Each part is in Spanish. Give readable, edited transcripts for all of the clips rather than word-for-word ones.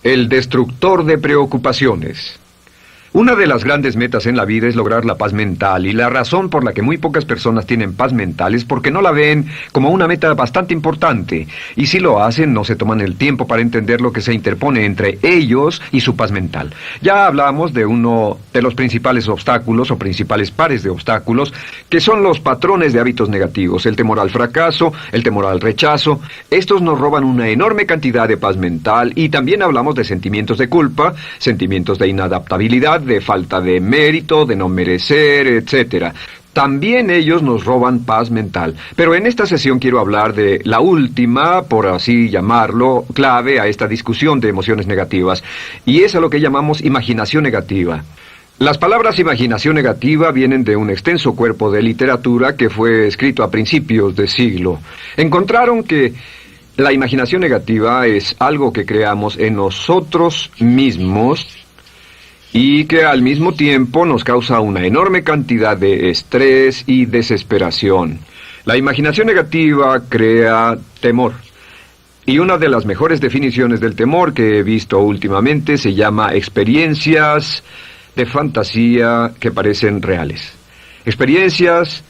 El destructor de preocupaciones. Una de las grandes metas en la vida es lograr la paz mental, y la razón por la que muy pocas personas tienen paz mental es porque no la ven como una meta bastante importante, y si lo hacen no se toman el tiempo para entender lo que se interpone entre ellos y su paz mental. Ya hablamos de uno de los principales obstáculos o principales pares de obstáculos, que son los patrones de hábitos negativos, el temor al fracaso, el temor al rechazo. Estos nos roban una enorme cantidad de paz mental, y también hablamos de sentimientos de culpa, sentimientos de inadaptabilidad, de falta de mérito, de no merecer, etcétera. También ellos nos roban paz mental. Pero en esta sesión quiero hablar de la última, por así llamarlo, clave a esta discusión de emociones negativas, y es a lo que llamamos imaginación negativa. Las palabras imaginación negativa vienen de un extenso cuerpo de literatura que fue escrito a principios de siglo. Encontraron que la imaginación negativa es algo que creamos en nosotros mismos y que al mismo tiempo nos causa una enorme cantidad de estrés y desesperación. La imaginación negativa crea temor. Y una de las mejores definiciones del temor que he visto últimamente se llama experiencias de fantasía que parecen reales. Experiencias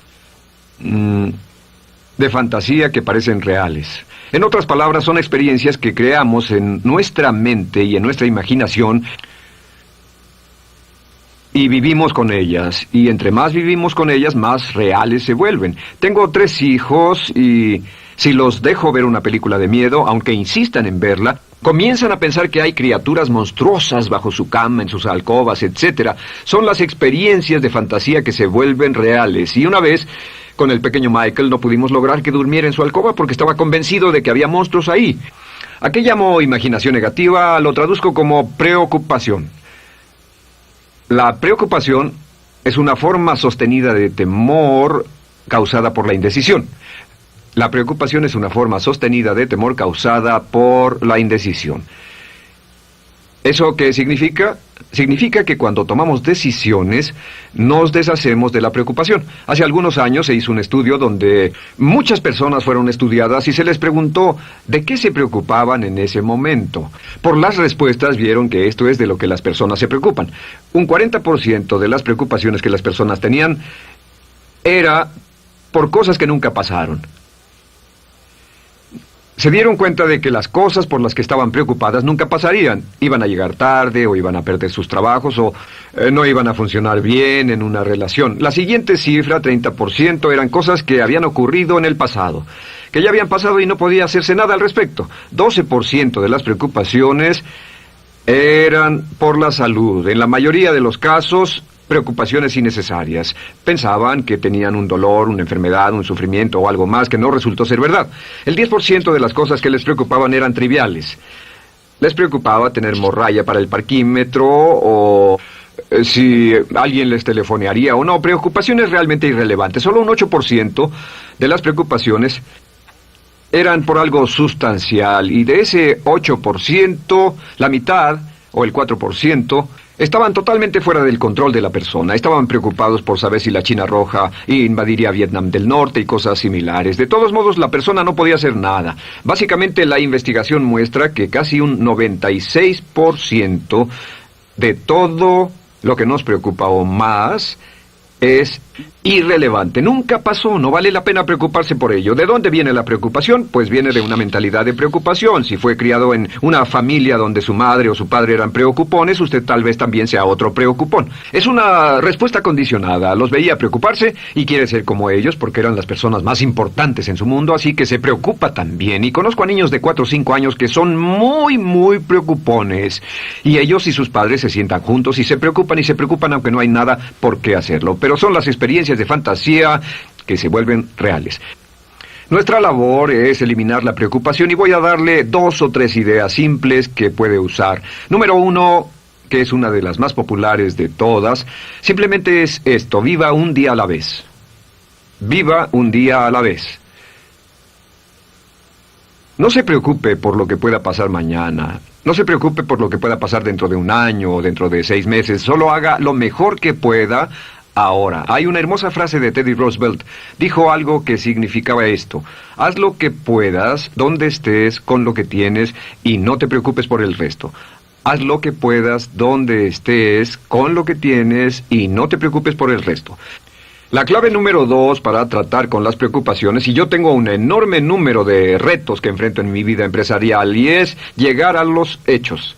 de fantasía que parecen reales. En otras palabras, son experiencias que creamos en nuestra mente y en nuestra imaginación, y vivimos con ellas, y entre más vivimos con ellas, más reales se vuelven. Tengo 3 hijos, y si los dejo ver una película de miedo, aunque insistan en verla, comienzan a pensar que hay criaturas monstruosas bajo su cama, en sus alcobas, etc. Son las experiencias de fantasía que se vuelven reales. Y una vez, con el pequeño Michael, no pudimos lograr que durmiera en su alcoba porque estaba convencido de que había monstruos ahí. ¿A qué llamo imaginación negativa? Lo traduzco como preocupación. La preocupación es una forma sostenida de temor causada por la indecisión. La preocupación es una forma sostenida de temor causada por la indecisión. ¿Eso qué significa? Significa que cuando tomamos decisiones, nos deshacemos de la preocupación. Hace algunos años se hizo un estudio donde muchas personas fueron estudiadas y se les preguntó de qué se preocupaban en ese momento. Por las respuestas vieron que esto es de lo que las personas se preocupan. Un 40% de las preocupaciones que las personas tenían era por cosas que nunca pasaron. Se dieron cuenta de que las cosas por las que estaban preocupadas nunca pasarían. Iban a llegar tarde, o iban a perder sus trabajos, o no iban a funcionar bien en una relación. La siguiente cifra, 30%, eran cosas que habían ocurrido en el pasado, que ya habían pasado y no podía hacerse nada al respecto. 12% de las preocupaciones eran por la salud. En la mayoría de los casos, preocupaciones innecesarias. Pensaban que tenían un dolor, una enfermedad, un sufrimiento o algo más que no resultó ser verdad. El 10% de las cosas que les preocupaban eran triviales. Les preocupaba tener morralla para el parquímetro, o si alguien les telefonearía o no. Preocupaciones realmente irrelevantes. Solo un 8% de las preocupaciones eran por algo sustancial, y de ese 8%, la mitad, o el 4%, estaban totalmente fuera del control de la persona. Estaban preocupados por saber si la China Roja invadiría Vietnam del Norte y cosas similares. De todos modos, la persona no podía hacer nada. Básicamente, la investigación muestra que casi un 96% de todo lo que nos preocupa o más es irrelevante. Nunca pasó, no vale la pena preocuparse por ello. ¿De dónde viene la preocupación? Pues viene de una mentalidad de preocupación. Si fue criado en una familia donde su madre o su padre eran preocupones, usted tal vez también sea otro preocupón. Es una respuesta condicionada. Los veía preocuparse y quiere ser como ellos porque eran las personas más importantes en su mundo, así que se preocupa también. Y conozco a niños de 4 o 5 años que son muy preocupones. Y ellos y sus padres se sientan juntos y se preocupan aunque no hay nada por qué hacerlo. Pero son las experiencias de fantasía que se vuelven reales. Nuestra labor es eliminar la preocupación, y voy a darle 2 o 3 ideas simples que puede usar. Número 1, que es una de las más populares de todas, simplemente es esto: viva un día a la vez. Viva un día a la vez. No se preocupe por lo que pueda pasar mañana. No se preocupe por lo que pueda pasar dentro de un año o dentro de 6 meses. Solo haga lo mejor que pueda ahora. Hay una hermosa frase de Teddy Roosevelt. Dijo algo que significaba esto: haz lo que puedas, donde estés, con lo que tienes, y no te preocupes por el resto. Haz lo que puedas, donde estés, con lo que tienes, y no te preocupes por el resto. La clave número 2 para tratar con las preocupaciones, y yo tengo un enorme número de retos que enfrento en mi vida empresarial, y es llegar a los hechos.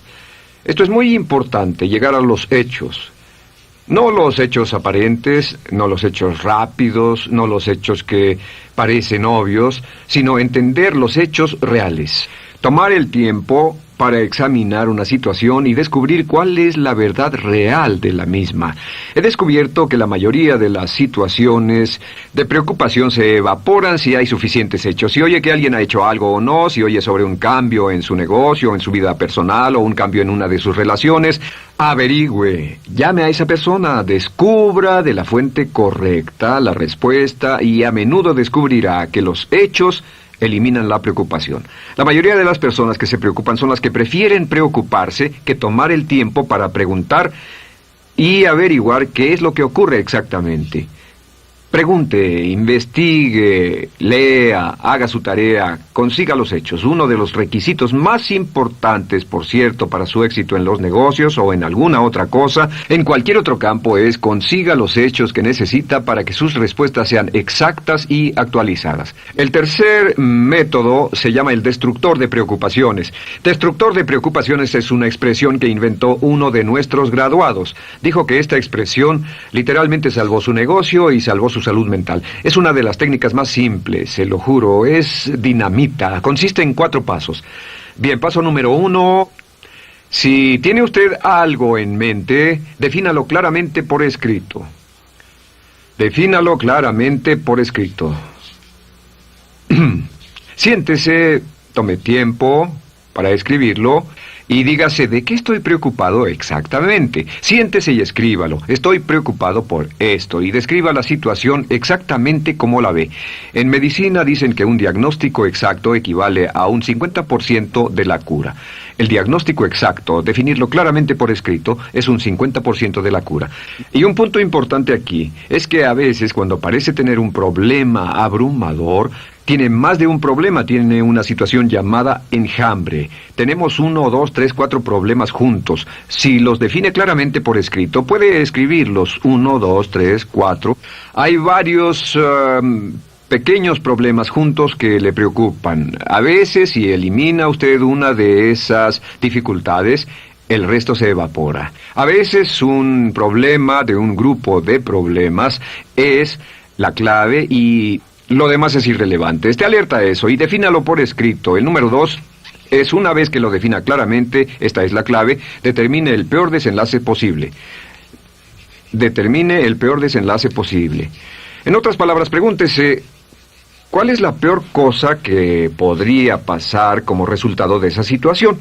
Esto es muy importante, llegar a los hechos. No los hechos aparentes, no los hechos rápidos, no los hechos que parecen obvios, sino entender los hechos reales. Tomar el tiempo para examinar una situación y descubrir cuál es la verdad real de la misma. He descubierto que la mayoría de las situaciones de preocupación se evaporan si hay suficientes hechos. Si oye que alguien ha hecho algo o no, si oye sobre un cambio en su negocio, en su vida personal o un cambio en una de sus relaciones, averigüe, llame a esa persona, descubra de la fuente correcta la respuesta y a menudo descubrirá que los hechos eliminan la preocupación. La mayoría de las personas que se preocupan son las que prefieren preocuparse que tomar el tiempo para preguntar y averiguar qué es lo que ocurre exactamente. Pregunte, investigue, lea, haga su tarea, consiga los hechos. Uno de los requisitos más importantes, por cierto, para su éxito en los negocios o en alguna otra cosa, en cualquier otro campo, es consiga los hechos que necesita para que sus respuestas sean exactas y actualizadas. El tercer método se llama el destructor de preocupaciones. Destructor de preocupaciones es una expresión que inventó uno de nuestros graduados. Dijo que esta expresión literalmente salvó su negocio y salvó su salud mental. Es una de las técnicas más simples, se lo juro, es dinamita. Consiste en 4 pasos. Bien, paso número 1. Si tiene usted algo en mente, defínalo claramente por escrito. Defínalo claramente por escrito. Siéntese, tome tiempo para escribirlo y dígase de qué estoy preocupado exactamente. Siéntese y escríbalo. Estoy preocupado por esto y describa la situación exactamente como la ve. En medicina dicen que un diagnóstico exacto equivale a un 50% de la cura. El diagnóstico exacto, definirlo claramente por escrito, es un 50% de la cura. Y un punto importante aquí es que a veces cuando parece tener un problema abrumador, tiene más de un problema, tiene una situación llamada enjambre. Tenemos 1, 2, 3, 4 problemas juntos. Si los define claramente por escrito, puede escribirlos 1, 2, 3, 4. Hay varios pequeños problemas juntos que le preocupan. A veces, si elimina usted una de esas dificultades, el resto se evapora. A veces un problema de un grupo de problemas es la clave y lo demás es irrelevante. Esté alerta a eso y defínalo por escrito. El número 2 es, una vez que lo defina claramente, esta es la clave, determine el peor desenlace posible. Determine el peor desenlace posible. En otras palabras, pregúntese, ¿cuál es la peor cosa que podría pasar como resultado de esa situación?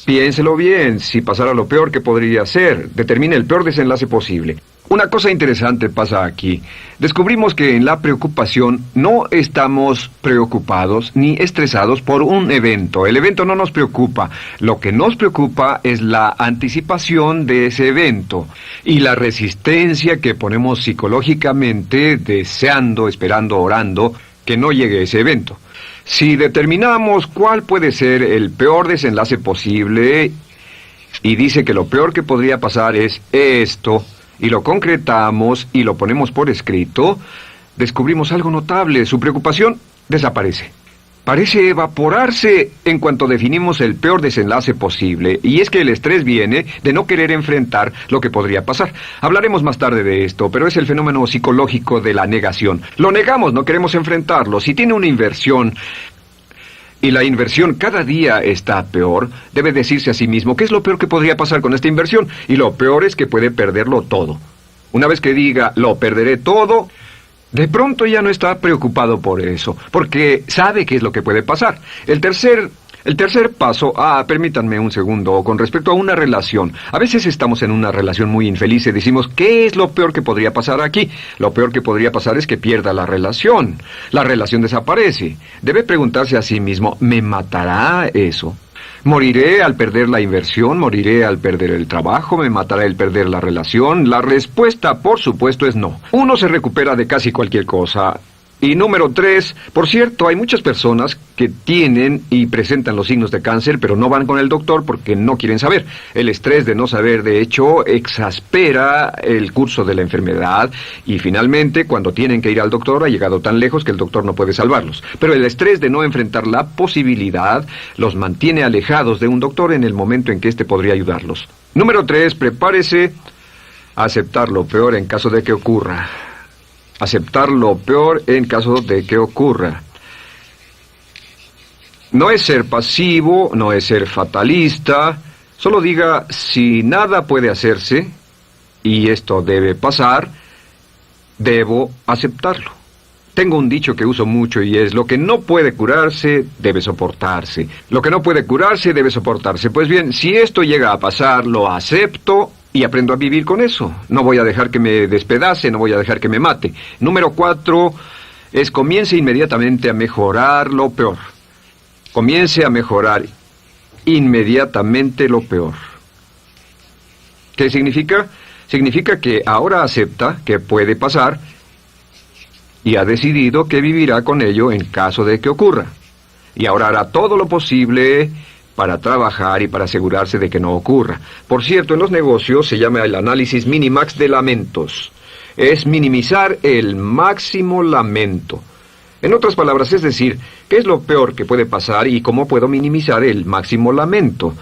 Piénselo bien, si pasara lo peor que podría ser, determine el peor desenlace posible. Una cosa interesante pasa aquí. Descubrimos que en la preocupación no estamos preocupados ni estresados por un evento. El evento no nos preocupa. Lo que nos preocupa es la anticipación de ese evento y la resistencia que ponemos psicológicamente deseando, esperando, orando que no llegue ese evento. Si determinamos cuál puede ser el peor desenlace posible y dice que lo peor que podría pasar es esto, y lo concretamos y lo ponemos por escrito, descubrimos algo notable. Su preocupación desaparece. Parece evaporarse en cuanto definimos el peor desenlace posible, y es que el estrés viene de no querer enfrentar lo que podría pasar. Hablaremos más tarde de esto, pero es el fenómeno psicológico de la negación. Lo negamos, no queremos enfrentarlo. Si tiene una inversión y la inversión cada día está peor, debe decirse a sí mismo qué es lo peor que podría pasar con esta inversión, y lo peor es que puede perderlo todo. Una vez que diga, lo perderé todo, de pronto ya no está preocupado por eso, porque sabe qué es lo que puede pasar. El tercer paso, permítanme un segundo, con respecto a una relación. A veces estamos en una relación muy infeliz y decimos, ¿qué es lo peor que podría pasar aquí? Lo peor que podría pasar es que pierda la relación. La relación desaparece. Debe preguntarse a sí mismo, ¿me matará eso? ¿Moriré al perder la inversión? ¿Moriré al perder el trabajo? ¿Me matará el perder la relación? La respuesta, por supuesto, es no. Uno se recupera de casi cualquier cosa. Y número 3, por cierto, hay muchas personas que tienen y presentan los signos de cáncer, pero no van con el doctor porque no quieren saber. El estrés de no saber, de hecho, exaspera el curso de la enfermedad y finalmente, cuando tienen que ir al doctor, ha llegado tan lejos que el doctor no puede salvarlos. Pero el estrés de no enfrentar la posibilidad los mantiene alejados de un doctor en el momento en que éste podría ayudarlos. Número 3, prepárese a aceptar lo peor en caso de que ocurra. Aceptar lo peor en caso de que ocurra. No es ser pasivo, no es ser fatalista. Solo diga, si nada puede hacerse, y esto debe pasar, debo aceptarlo. Tengo un dicho que uso mucho y es, lo que no puede curarse, debe soportarse. Lo que no puede curarse, debe soportarse. Pues bien, si esto llega a pasar, lo acepto y aprendo a vivir con eso. No voy a dejar que me despedace, no voy a dejar que me mate. Número 4 es comience inmediatamente a mejorar lo peor. Comience a mejorar inmediatamente lo peor. ¿Qué significa? Significa que ahora acepta que puede pasar y ha decidido que vivirá con ello en caso de que ocurra. Y ahora hará todo lo posible para trabajar y para asegurarse de que no ocurra. Por cierto, en los negocios se llama el análisis minimax de lamentos. Es minimizar el máximo lamento. En otras palabras, es decir, ¿qué es lo peor que puede pasar y cómo puedo minimizar el máximo lamento?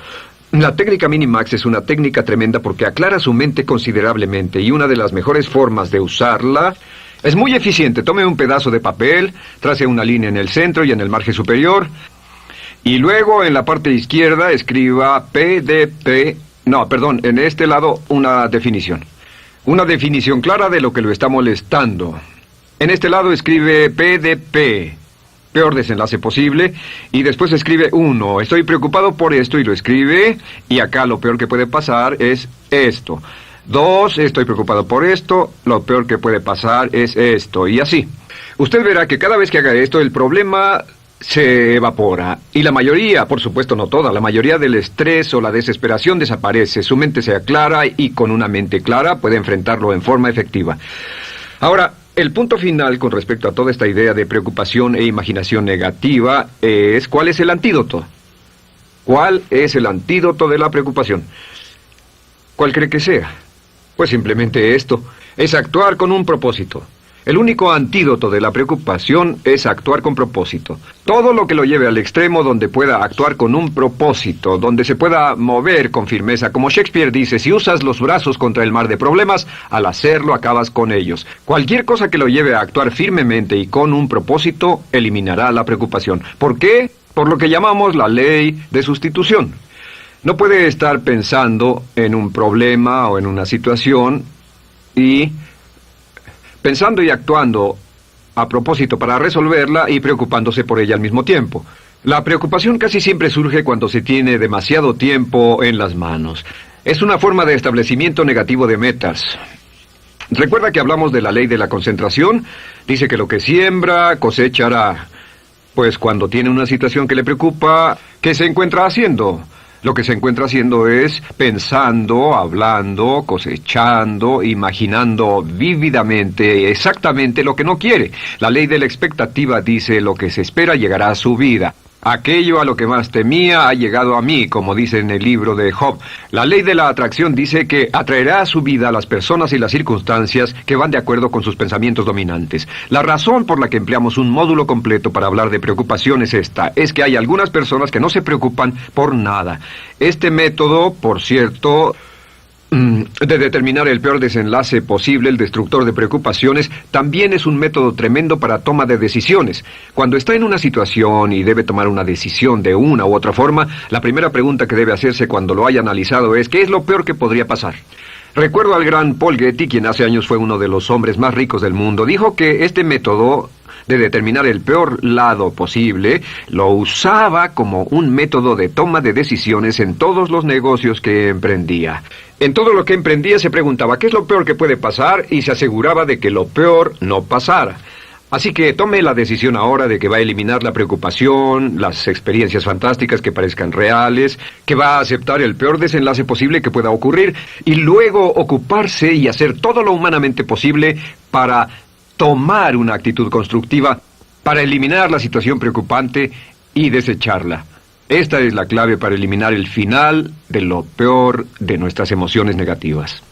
La técnica Minimax es una técnica tremenda porque aclara su mente considerablemente y una de las mejores formas de usarla es muy eficiente. Tome un pedazo de papel, trace una línea en el centro y en el margen superior y luego en la parte izquierda escriba en este lado una definición. Una definición clara de lo que lo está molestando. En este lado escribe PDP, peor desenlace posible, y después escribe 1, estoy preocupado por esto, y lo escribe, y acá lo peor que puede pasar es esto. 2, estoy preocupado por esto, lo peor que puede pasar es esto, y así. Usted verá que cada vez que haga esto, el problema se evapora, y la mayoría, por supuesto no toda, la mayoría del estrés o la desesperación desaparece, su mente se aclara, y con una mente clara puede enfrentarlo en forma efectiva. Ahora, el punto final con respecto a toda esta idea de preocupación e imaginación negativa es ¿cuál es el antídoto? ¿Cuál es el antídoto de la preocupación? ¿Cuál cree que sea? Pues simplemente esto, es actuar con un propósito. El único antídoto de la preocupación es actuar con propósito. Todo lo que lo lleve al extremo donde pueda actuar con un propósito, donde se pueda mover con firmeza. Como Shakespeare dice, si usas los brazos contra el mar de problemas, al hacerlo acabas con ellos. Cualquier cosa que lo lleve a actuar firmemente y con un propósito, eliminará la preocupación. ¿Por qué? Por lo que llamamos la ley de sustitución. No puede estar pensando en un problema o en una situación y pensando y actuando a propósito para resolverla y preocupándose por ella al mismo tiempo. La preocupación casi siempre surge cuando se tiene demasiado tiempo en las manos. Es una forma de establecimiento negativo de metas. ¿Recuerda que hablamos de la ley de la concentración? Dice que lo que siembra, cosechará. Pues cuando tiene una situación que le preocupa, ¿qué se encuentra haciendo? Lo que se encuentra haciendo es pensando, hablando, cosechando, imaginando vívidamente exactamente lo que no quiere. La ley de la expectativa dice lo que se espera llegará a su vida. Aquello a lo que más temía ha llegado a mí, como dice en el libro de Job. La ley de la atracción dice que atraerá a su vida a las personas y las circunstancias que van de acuerdo con sus pensamientos dominantes. La razón por la que empleamos un módulo completo para hablar de preocupación es esta, es que hay algunas personas que no se preocupan por nada. Este método, por cierto, de determinar el peor desenlace posible, el destructor de preocupaciones, también es un método tremendo para toma de decisiones. Cuando está en una situación y debe tomar una decisión de una u otra forma, la primera pregunta que debe hacerse cuando lo haya analizado es ¿qué es lo peor que podría pasar? Recuerdo al gran Paul Getty, quien hace años fue uno de los hombres más ricos del mundo, dijo que este método de determinar el peor lado posible, lo usaba como un método de toma de decisiones en todos los negocios que emprendía. En todo lo que emprendía se preguntaba ¿qué es lo peor que puede pasar? Y se aseguraba de que lo peor no pasara. Así que tome la decisión ahora de que va a eliminar la preocupación, las experiencias fantásticas que parezcan reales, que va a aceptar el peor desenlace posible que pueda ocurrir y luego ocuparse y hacer todo lo humanamente posible para tomar una actitud constructiva, para eliminar la situación preocupante y desecharla. Esta es la clave para eliminar el final de lo peor de nuestras emociones negativas.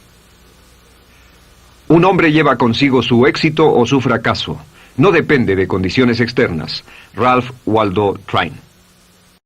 Un hombre lleva consigo su éxito o su fracaso. No depende de condiciones externas. Ralph Waldo Trine.